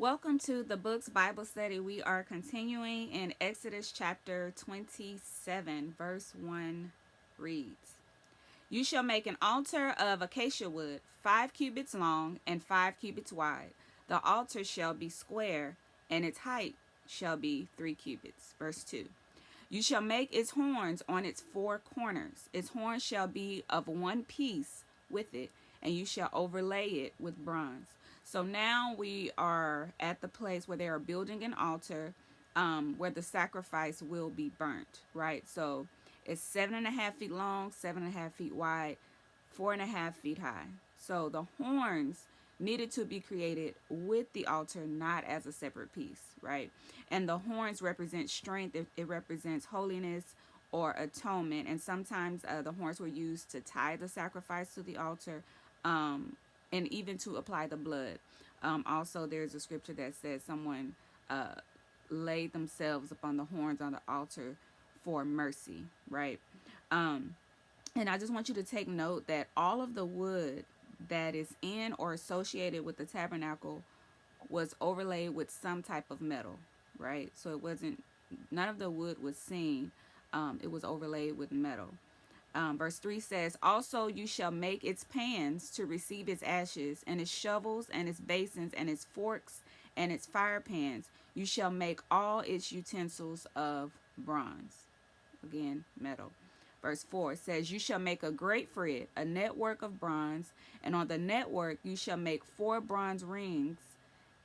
Welcome to the Books Bible Study. We are continuing in Exodus chapter 27, verse 1 reads, You shall make an altar of acacia wood, 5 cubits long and 5 cubits wide. The altar shall be square, and its height shall be 3 cubits. Verse 2. You shall make its horns on its 4 corners. Its horns shall be of one piece with it, and you shall overlay it with bronze. So now we are at the place where they are building an altar, where the sacrifice will be burnt, right? So it's 7.5 feet long, 7.5 feet wide, 4.5 feet high. So the horns needed to be created with the altar, not as a separate piece, right? And the horns represent strength, it represents holiness or atonement. And sometimes the horns were used to tie the sacrifice to the altar, and even to apply the blood. Also, there's a scripture that says someone uh, laid themselves upon the horns on the altar for mercy, right? Um, and I just want you to take note that all of the wood that is in or associated with the tabernacle was overlaid with some type of metal, right? So it wasn't, none of the wood was seen. It was overlaid with metal. Verse 3 says, Also you shall make its pans to receive its ashes, and its shovels, and its basins, and its forks, and its fire pans. You shall make all its utensils of bronze. Again, metal. Verse 4 says, You shall make a great frit, a network of bronze, and on the network you shall make 4 bronze rings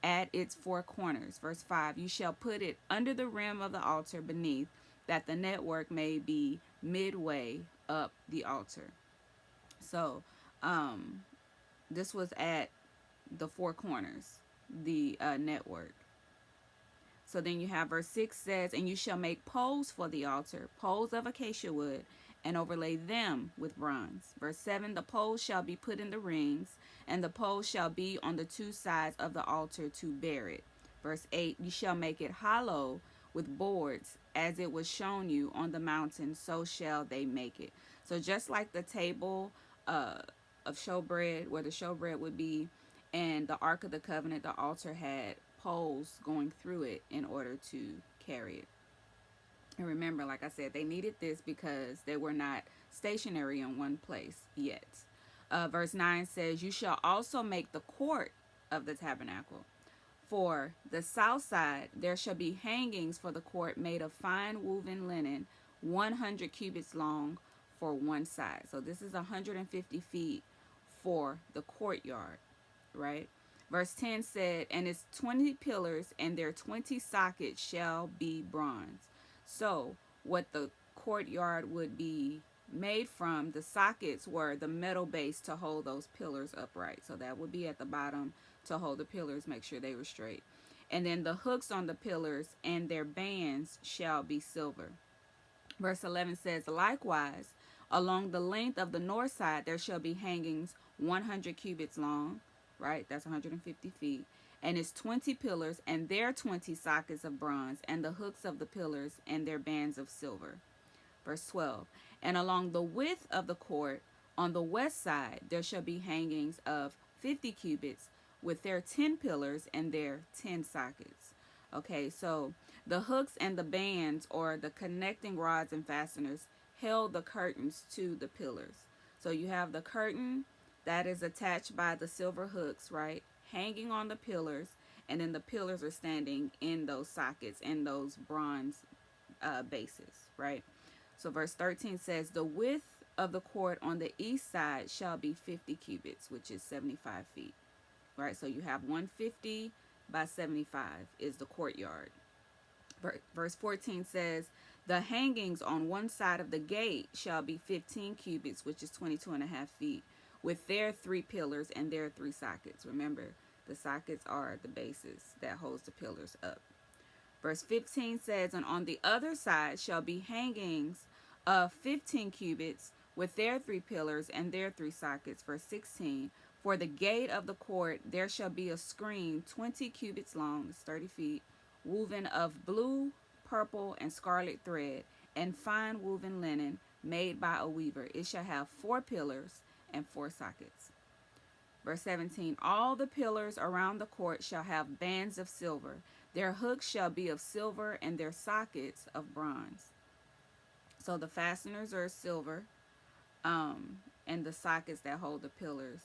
at its 4 corners. Verse 5, You shall put it under the rim of the altar beneath, that the network may be midway up the altar. So, this was at the 4 corners, the network. So then you have verse 6 says, And you shall make poles for the altar, poles of acacia wood, and overlay them with bronze. Verse 7, The poles shall be put in the rings, and the poles shall be on the 2 sides of the altar to bear it. Verse 8, You shall make it hollow with boards, as it was shown you on the mountain, so shall they make it. So just like the table of showbread, where the showbread would be, and the Ark of the Covenant, the altar had poles going through it in order to carry it. And remember, like I said, they needed this because they were not stationary in one place yet. Verse 9 says, You shall also make the court of the tabernacle. For the south side there shall be hangings for the court made of fine woven linen, 100 cubits long for one side. So this is 150 feet for the courtyard, right? Verse 10 said, And its 20 pillars and their 20 sockets shall be bronze. So what the courtyard would be made from, the sockets were the metal base to hold those pillars upright. So that would be at the bottom to hold the pillars, make sure they were straight. And then the hooks on the pillars and their bands shall be silver. Verse 11 says, Likewise, along the length of the north side there shall be hangings 100 cubits long, right? That's 150 feet. And its 20 pillars and their 20 sockets of bronze, and the hooks of the pillars and their bands of silver. Verse 12, And along the width of the court on the west side there shall be hangings of 50 cubits with their 10 pillars and their 10 sockets. Okay, so the hooks and the bands, or the connecting rods and fasteners, held the curtains to the pillars. So you have the curtain that is attached by the silver hooks, right, hanging on the pillars, and then the pillars are standing in those sockets, in those bronze bases, right? So verse 13 says, The width of the court on the east side shall be 50 cubits, which is 75 feet, right? So you have 150 by 75 is the courtyard. Verse 14 says, The hangings on one side of the gate shall be 15 cubits, which is 22.5 feet, with their 3 pillars and their 3 sockets. Remember, the sockets are the bases that holds the pillars up. Verse 15 says, And on the other side shall be hangings of 15 cubits with their 3 pillars and their 3 sockets. Verse 16, For the gate of the court there shall be a screen 20 cubits long, it's 30 feet, woven of blue, purple, and scarlet thread, and fine woven linen made by a weaver. It shall have 4 pillars and 4 sockets. Verse 17, all the pillars around the court shall have bands of silver. Their hooks shall be of silver and their sockets of bronze. So the fasteners are silver, and the sockets that hold the pillars.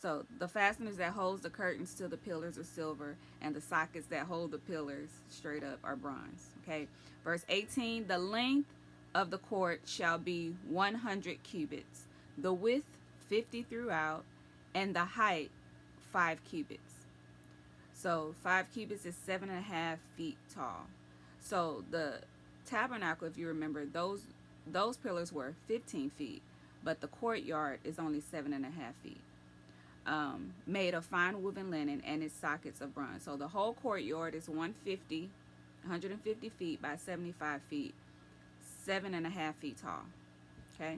So the fasteners that holds the curtains to the pillars are silver, and the sockets that hold the pillars straight up are bronze. Okay. Verse 18, the length of the court shall be 100 cubits, the width 50 throughout, and the height 5 cubits. So 5 cubits is 7.5 feet tall. So the tabernacle, if you remember, those pillars were 15 feet, but the courtyard is only 7.5 feet. Made of fine woven linen and its sockets of bronze. So the whole courtyard is 150 feet by 75 feet, 7.5 feet tall. Okay.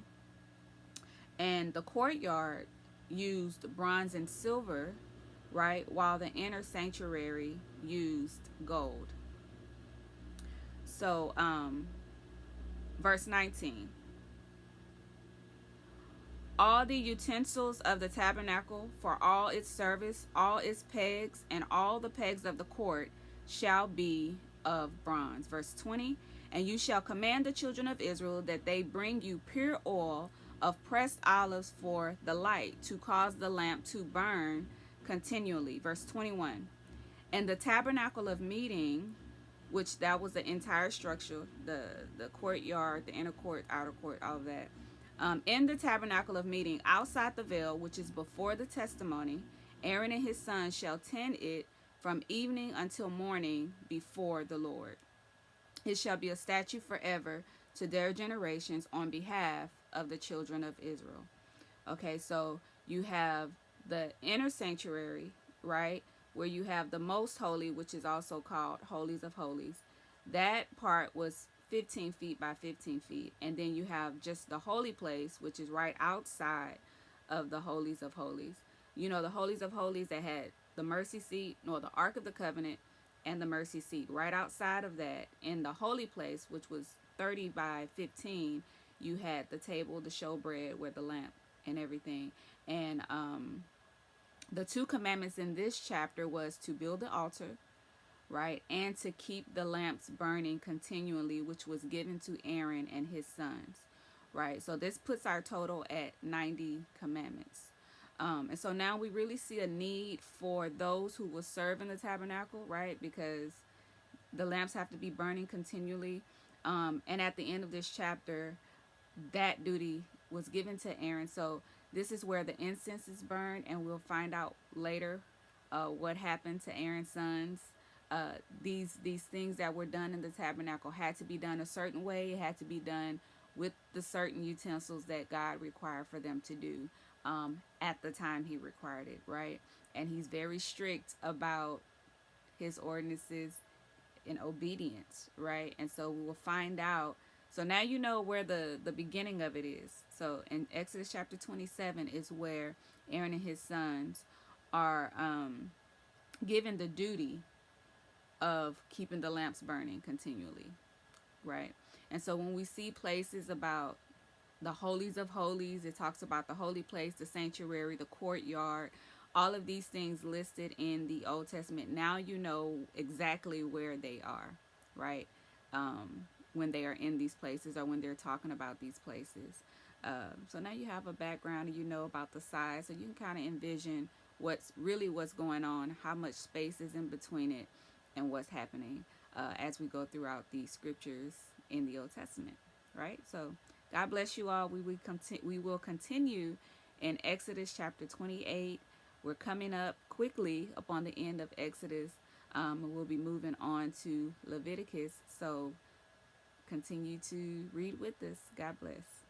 And the courtyard used bronze and silver, right, while the inner sanctuary used gold. So, verse 19. All the utensils of the tabernacle for all its service, all its pegs, and all the pegs of the court shall be of bronze. Verse 20, and you shall command the children of Israel that they bring you pure oil of pressed olives for the light, to cause the lamp to burn continually. Verse 21, and the tabernacle of meeting, which that was the entire structure, the courtyard, the inner court, outer court, all of that. In the tabernacle of meeting, outside the veil, which is before the testimony, Aaron and his sons shall tend it from evening until morning before the Lord. It shall be a statute forever to their generations on behalf of the children of Israel. Okay, so you have the inner sanctuary, right, where you have the most holy, which is also called Holies of Holies. That part was 15 feet by 15 feet. And then you have just the holy place, which is right outside of the Holies of Holies. You know, the Holies of Holies that had the mercy seat, no, the Ark of the Covenant and the mercy seat. Right outside of that, in the holy place, which was 30 by 15, you had the table, the showbread, where the lamp and everything. And the 2 commandments in this chapter was to build the altar, right, and to keep the lamps burning continually, which was given to Aaron and his sons, right? So this puts our total at 90 commandments. And so now we really see a need for those who will serve in the tabernacle, right? Because the lamps have to be burning continually. And at the end of this chapter, that duty was given to Aaron. So this is where the incense is burned, and we'll find out later what happened to Aaron's sons. These things that were done in the tabernacle had to be done a certain way. It had to be done with the certain utensils that God required for them to do at the time he required it, right? And he's very strict about his ordinances in obedience, right? And so we will find out. So now you know where the beginning of it is. So in Exodus chapter 27 is where Aaron and his sons are given the duty of keeping the lamps burning continually, right? And so when we see places about the Holies of Holies, it talks about the holy place, the sanctuary, the courtyard, all of these things listed in the Old Testament. Now you know exactly where they are, right? When they are in these places or when they're talking about these places. So now you have a background and you know about the size, so you can kind of envision what's going on, how much space is in between it, and what's happening as we go throughout these scriptures in the Old Testament, right? So God bless you all. We will continue in Exodus chapter 28. We're coming up quickly upon the end of Exodus. We'll be moving on to Leviticus. So continue to read with us. God bless.